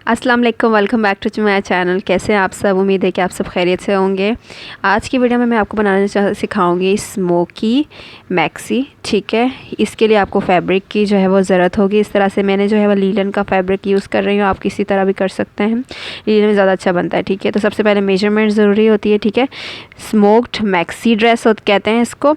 अस्सलाम वालेकुम, welcome back to my channel. कैसे हैं आप सब? उम्मीद है कि आप सब खैरियत से होंगे। आज की वीडियो में मैं आपको बनाना सिखाऊंगी स्मोकी मैक्सी। ठीक है, इसके लिए आपको फैब्रिक की जो है वो ज़रूरत होगी। इस तरह से मैंने जो है वो लीलन का फैब्रिक यूज़ कर रही हूँ, आप किसी तरह भी कर सकते हैं, लीलन में ज़्यादा अच्छा बनता है। ठीक है, तो सबसे पहले मेजरमेंट ज़रूरी होती है। ठीक है, स्मोक्ड मैक्सी ड्रेस कहते हैं इसको।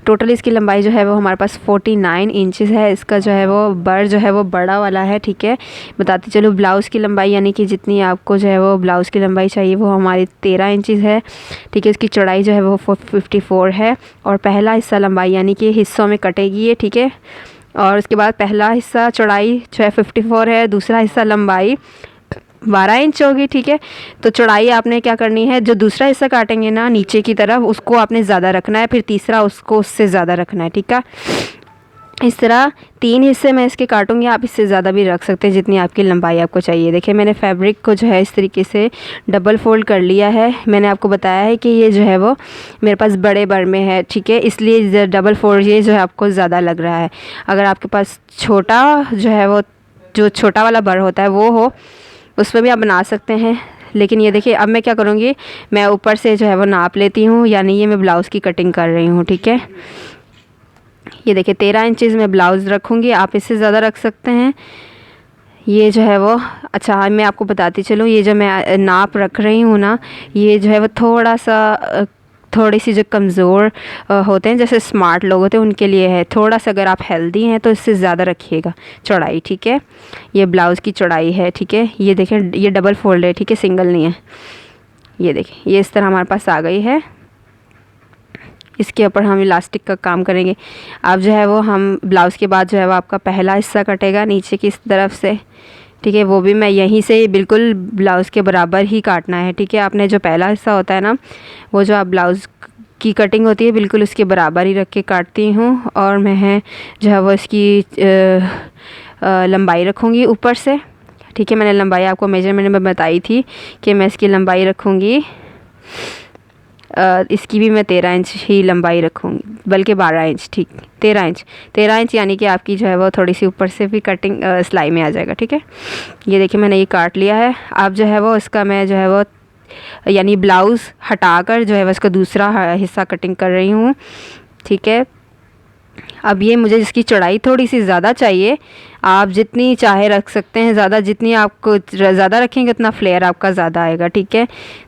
टोटल इसकी लंबाई जो है वो हमारे पास 49 इंचज़ है। इसका जो है वो बर जो है वो बड़ा वाला है। ठीक है, बताती चलो, ब्लाउज़ की लंबाई यानी कि जितनी आपको जो है वो ब्लाउज़ की लंबाई चाहिए वो हमारी 13 इंचज़ है। ठीक है, इसकी चौड़ाई जो है वो 54 है और पहला हिस्सा लंबाई यानी कि हिस्सों में कटेगी ये। ठीक है, और उसके बाद पहला हिस्सा चौड़ाई जो है 54 है, दूसरा हिस्सा लंबाई 12 इंच होगी। ठीक है, तो चौड़ाई आपने क्या करनी है, जो दूसरा हिस्सा काटेंगे ना नीचे की तरफ, उसको आपने ज़्यादा रखना है, फिर तीसरा उसको उससे ज़्यादा रखना है। ठीक है, इस तरह 3 हिस्से मैं इसके काटूंगी। आप इससे ज़्यादा भी रख सकते हैं जितनी आपकी लंबाई आपको चाहिए। देखिए, मैंने फैब्रिक को जो है इस तरीके से डबल फोल्ड कर लिया है। मैंने आपको बताया है कि ये जो है वो मेरे पास बड़े बर में है। ठीक है, इसलिए डबल फोल्ड ये जो है आपको ज़्यादा लग रहा है। अगर आपके पास छोटा जो है वो जो छोटा वाला बर होता है वो हो, उस पर भी आप बना सकते हैं। लेकिन ये देखिए, अब मैं क्या करूँगी, मैं ऊपर से जो है वो नाप लेती हूँ, यानी ये मैं ब्लाउज़ की कटिंग कर रही हूँ। ठीक है, ये देखिए 13 इंचज़ में ब्लाउज़ रखूँगी, आप इससे ज़्यादा रख सकते हैं। ये जो है वो, अच्छा मैं आपको बताती चलूँ, ये जो मैं नाप रख रही हूँ ना, ये जो है वो थोड़ा सा थोड़ी सी जो कमज़ोर होते हैं, जैसे स्मार्ट लोग होते हैं, उनके लिए है। थोड़ा सा अगर आप हेल्दी हैं तो इससे ज़्यादा रखिएगा चौड़ाई। ठीक है, ये ब्लाउज़ की चौड़ाई है। ठीक है, ये देखें, ये डबल फोल्ड है। ठीक है, सिंगल नहीं है। ये देखें, ये इस तरह हमारे पास आ गई है। इसके ऊपर हम इलास्टिक का काम करेंगे। अब जो है वो हम ब्लाउज़ के बाद जो है वो आपका पहला हिस्सा कटेगा नीचे की इस तरफ से। ठीक है, वो भी मैं यहीं से बिल्कुल ब्लाउज़ के बराबर ही काटना है। ठीक है, आपने जो पहला हिस्सा होता है ना, वो जो आप ब्लाउज़ की कटिंग होती है बिल्कुल उसके बराबर ही रख के काटती हूँ। और मैं जो है वो इसकी लंबाई रखूँगी ऊपर से। ठीक है, मैंने लंबाई आपको मेजरमेंट में बताई थी कि मैं इसकी लंबाई रखूँगी, इसकी भी मैं 13 इंच ही लंबाई रखूँगी, बल्कि 12 इंच। ठीक, 13 इंच यानी कि आपकी जो है वो थोड़ी सी ऊपर से भी कटिंग सिलाई में आ जाएगा। ठीक है, ये देखिए मैंने ये काट लिया है। अब जो है वो इसका मैं जो है वो यानी ब्लाउज़ हटाकर जो है वो इसका दूसरा हिस्सा कटिंग कर रही हूँ। ठीक है, अब ये मुझे इसकी चौड़ाई थोड़ी सी ज़्यादा चाहिए, आप जितनी चाहे रख सकते हैं ज़्यादा, जितनी आपको ज़्यादा रखेंगे उतना फ्लेयर आपका ज़्यादा आएगा। ठीक है,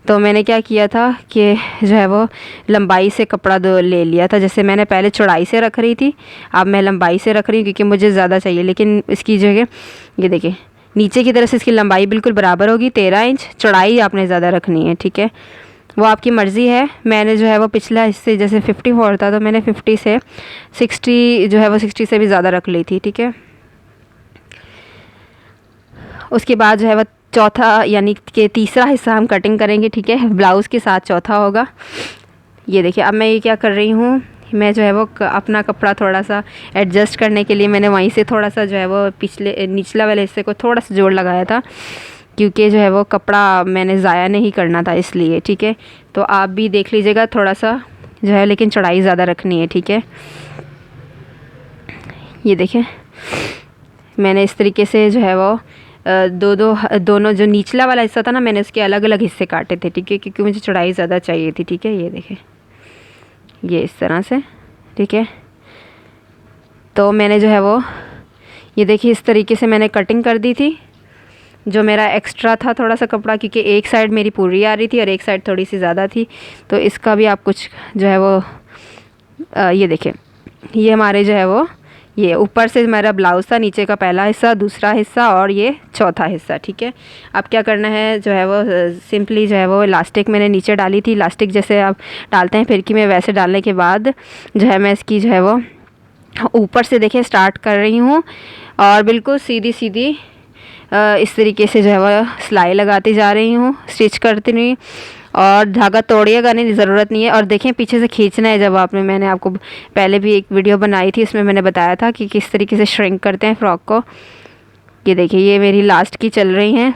तो मैंने क्या किया था कि जो है वो लंबाई से कपड़ा ले लिया था। जैसे मैंने पहले चौड़ाई से रख रही थी, अब मैं लंबाई से रख रही हूँ क्योंकि मुझे ज़्यादा चाहिए। लेकिन इसकी जगह ये देखिए, नीचे की तरफ से इसकी लंबाई बिल्कुल बराबर होगी 13 इंच, चौड़ाई आपने ज़्यादा रखनी है। ठीक है, वो आपकी मर्ज़ी है। मैंने जो है वो पिछला हिस्से जैसे 54 था तो मैंने 50 से 60 जो है वो 60 से भी ज़्यादा रख ली थी। ठीक है, उसके बाद जो है वो चौथा यानी कि तीसरा हिस्सा हम कटिंग करेंगे। ठीक है, ब्लाउज़ के साथ चौथा होगा। ये देखिए, अब मैं ये क्या कर रही हूँ, मैं जो है वो अपना कपड़ा थोड़ा सा एडजस्ट करने के लिए मैंने वहीं से थोड़ा सा जो है वो पिछले निचला वाले हिस्से को थोड़ा सा जोड़ लगाया था, क्योंकि जो है वो कपड़ा मैंने ज़ाया नहीं करना था इसलिए। ठीक है, तो आप भी देख लीजिएगा थोड़ा सा जो है, लेकिन चौड़ाई ज़्यादा रखनी है। ठीक है, ये देखें मैंने इस तरीके से जो है वो दोनों जो निचला वाला हिस्सा था ना, मैंने उसके अलग अलग हिस्से काटे थे। ठीक है, क्योंकि मुझे चौड़ाई ज़्यादा चाहिए थी। ठीक है, ये देखें, ये इस तरह से। ठीक है, तो मैंने जो है वो ये देखिए इस तरीके से मैंने कटिंग कर दी थी। जो मेरा एक्स्ट्रा था थोड़ा सा कपड़ा, क्योंकि एक साइड मेरी पूरी आ रही थी और एक साइड थोड़ी सी ज़्यादा थी, तो इसका भी आप कुछ जो है वो ये देखें, ये हमारे जो है वो ये ऊपर से मेरा ब्लाउज़ था, नीचे का पहला हिस्सा, दूसरा हिस्सा और ये चौथा हिस्सा। ठीक है, अब क्या करना है, जो है वो सिंपली जो है वो इलास्टिक मैंने नीचे डाली थी। इलास्टिक जैसे आप डालते हैं फिरकी में, वैसे डालने के बाद जो है मैं इसकी जो है वो ऊपर से देखिए स्टार्ट कर रही हूँ और बिल्कुल सीधी सीधी इस तरीके से जो है वो सिलाई लगाती जा रही हूँ, स्टिच करती रही। और धागा तोड़िएगा नहीं, ज़रूरत नहीं है। और देखें पीछे से खींचना है। जब मैंने आपको पहले भी एक वीडियो बनाई थी, उसमें मैंने बताया था कि किस तरीके से श्रिंक करते हैं फ़्रॉक को। ये देखिए, ये मेरी लास्ट की चल रही हैं,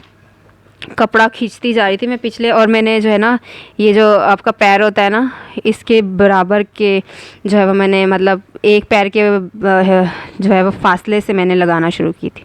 कपड़ा खींचती जा रही थी मैं पिछले, और मैंने जो है ना, ये जो आपका पैर होता है ना, इसके बराबर के जो है वो मैंने मतलब एक पैर के जो है वो फासले से मैंने लगाना शुरू की थी।